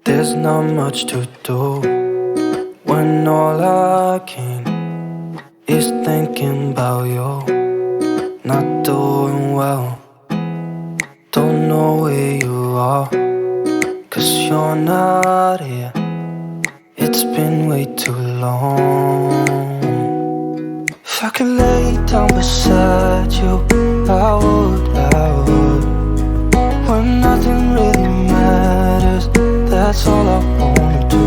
There's not much to do when all I can is thinking about you. Not doing well, don't know where you are, 'cause you're not here. It's been way too long. If I could lay down beside you, I would. When nothing really matters, that's all I wanna do.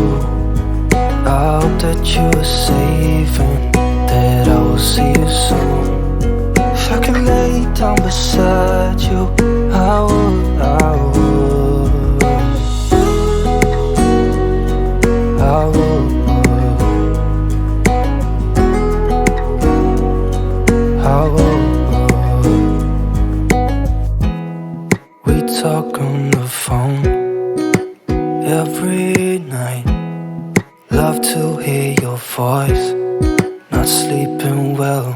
I hope that you are safe and that I will see you soon. If I could lay down beside you, I would. I would. We talk on the phone every night. Love to hear your voice. Not sleeping well,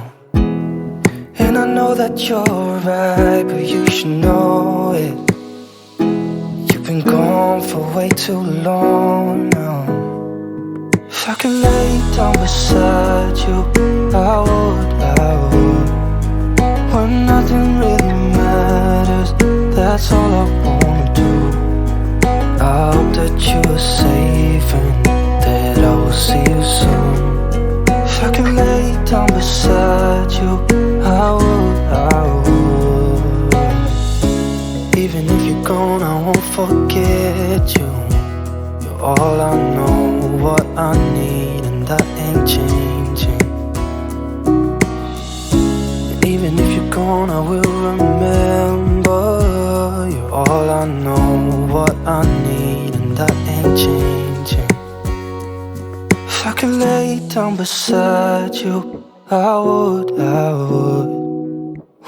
and I know that you're right, but you should know it. You've been gone for way too long now. If I could lay down beside you, I would. When nothing really matters, that's all I wanna do. I hope that you are safe and that I will see you soon. If I could lay down beside you, I would. Even if you're gone, I won't forget you. You're all I know, what I need, and that ain't changing. Even if you're gone, I will remember. You're all I know, what I need, and that ain't changing. If I could lay down beside you, I would.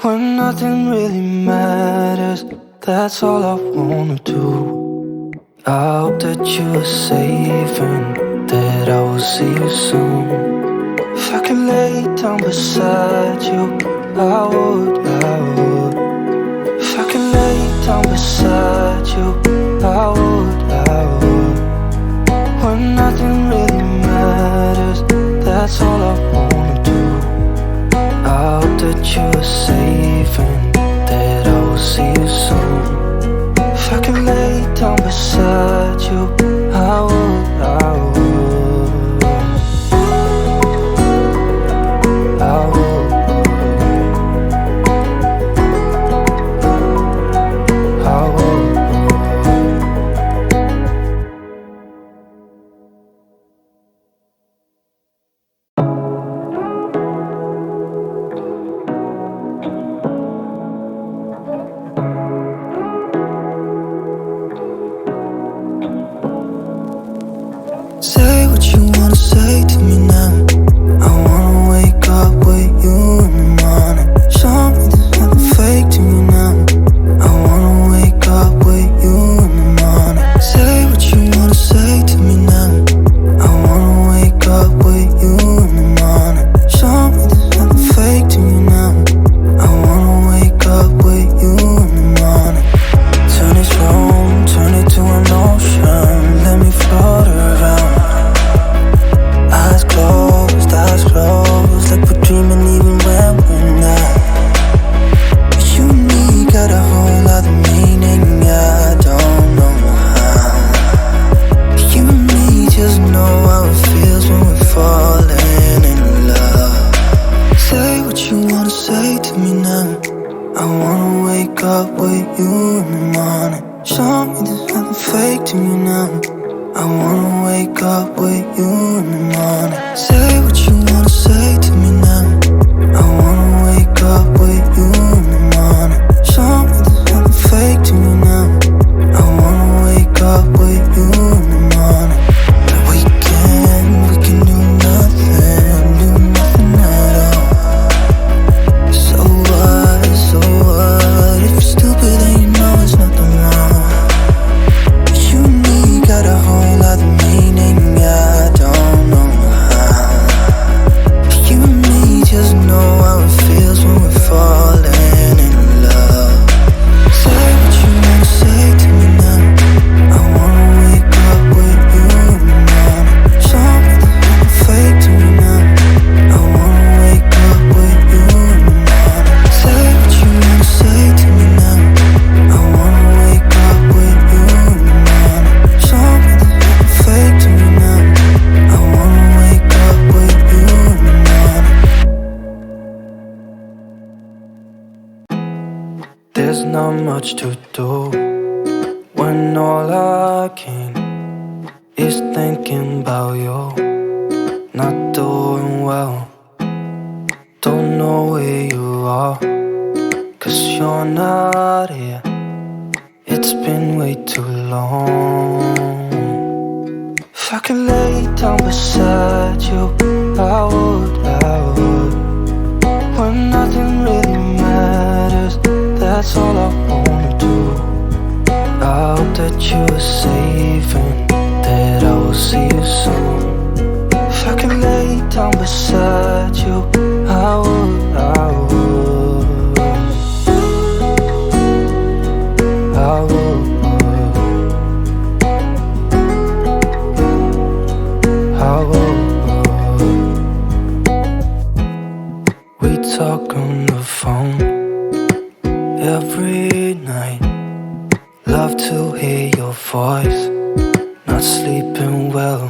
When nothing really matters, that's all I wanna do. I hope that you are safe and that I will see you soon. If I could lay down beside you, I would. If I could lay down beside you, I would. When nothing really matters, that's all I wanna do. I hope that you are safe and that I will see you soon. If I could lay down beside you, I would. I would. Say what you wanna say to me now. I wanna wake up with you in the morning. Show me there's nothing fake to me now. I wanna wake up with you in the morning. Say what you wanna say to me now. I wanna wake up with you in the morning. Show me there's nothing fake to me now. I wanna wake up with you in the morning. Turn this room, turn it to an ocean. Let me float around. Eyes closed, like we're dreaming even when we're not. You and me got a whole lot of meaning, I don't know how. You and me just know how it feels when we're falling in love. Say what you wanna say to me now. I wanna wake up with you in the morning. Show me there's nothing fake to me now. I wanna wake up with you in the morning. Say what you wanna say to me now. I wanna wake up with you in the morning. Show me there's nothing fake to me now. I wanna wake up with you in the morning. We can do nothing at all. So what, if you're stupid then you know it's nothing wrong. You and me got a whole lot of meaning, I don't know how. You and me not much to do when all I can is thinking about you. Not doing well, don't know where you are, 'cause you're not here. It's been way too long. If I could lay down beside you, I would, when nothing really matters, that's all I wanna do. I hope that you are safe and that I will see you soon. If I could lay down beside you, I would, I would, I would, I would. We talk on the phone every night. Love to hear your voice, not sleeping well.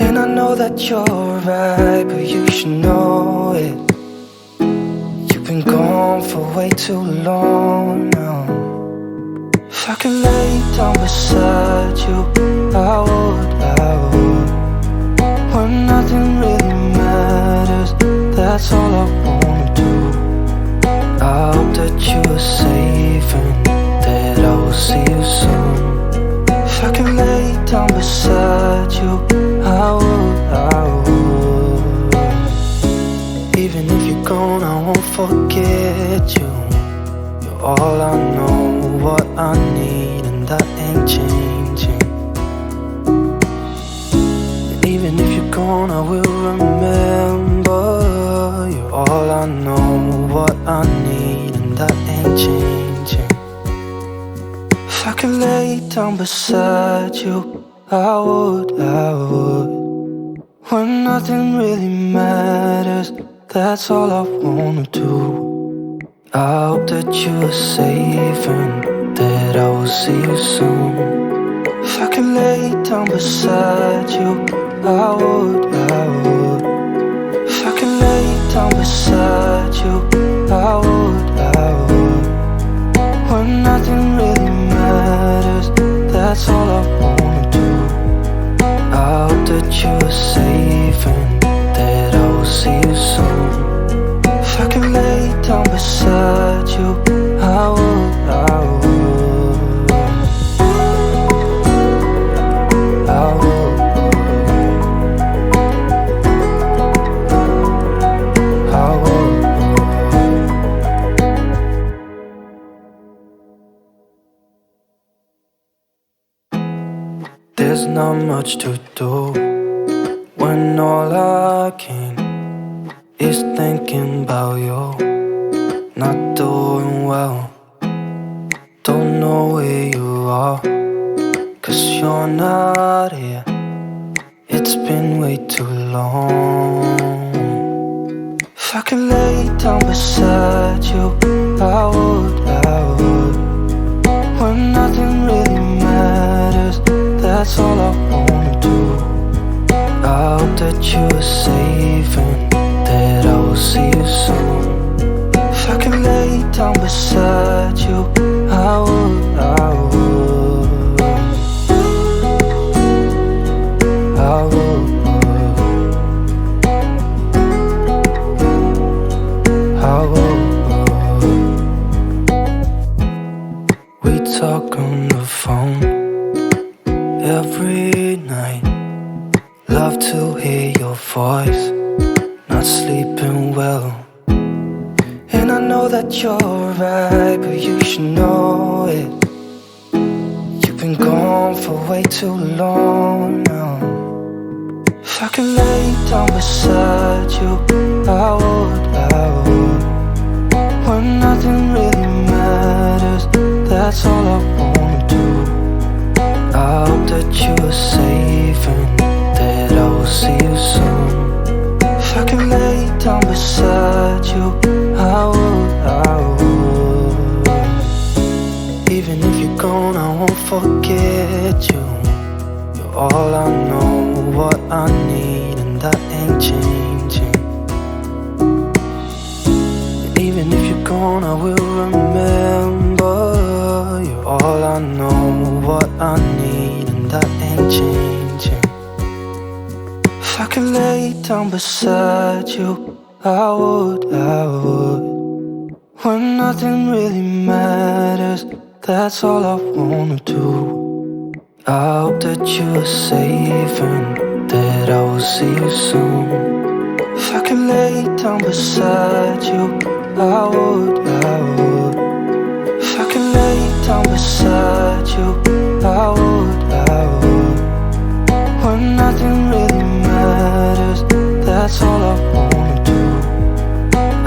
And I know that you're right, but you should know it. You've been gone for way too long now. If I could lay down beside you, I would, when nothing really matters, that's all I wanna do. I hope that you are safe and that I will see you soon. If I could lay down beside you, I would, I would. Even if you're gone, I won't forget you. You're all I know, what I need, and that ain't changing. And even if you're gone, I will remember. You're all I know, what I need, and that ain't changing. If I could lay down beside you, I would, when nothing really matters, that's all I wanna do. I hope that you are safe and that I will see you soon. If I could lay down beside you, I would, if I could lay down beside you, I would, when nothing really matters, that's all I wanna do. I hope that you are safe and that I will see you soon. If I could lay down beside you, I would, I would, I would, I would. There's not much to do when all I can is thinking about you. Not doing well, don't know where you are, 'cause you're not here. It's been way too long. If I could lay down beside you, I would, when nothing really matters, that's all I wanna do. I hope that you are safe and that I will see you soon. If I could lay down beside you, I would, I would, I would, I would. We talk on the phone every night. Love to hear your voice, not sleeping well. And I know that you're right, but you should know it. You've been gone for way too long now. If I could lay down beside you, I would, when nothing really matters, that's all I wanna do. I hope that you are safe and that I will see you soon. If I could lay down beside you, I would, I would. Even if you're gone, I won't forget you. You're all I know, what I need, and that ain't changing. And even if you're gone, I will remember. You're all I know, what I need, and that ain't changing. If I could lay down beside you, I would. When nothing really matters, that's all I wanna do. I hope that you are safe and that I will see you soon. If I could lay down beside you, I would. If I could lay down beside you, I would. When nothing really matters, that's all I wanna do.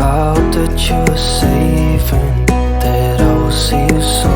I hope that you are safe and that I will see you soon.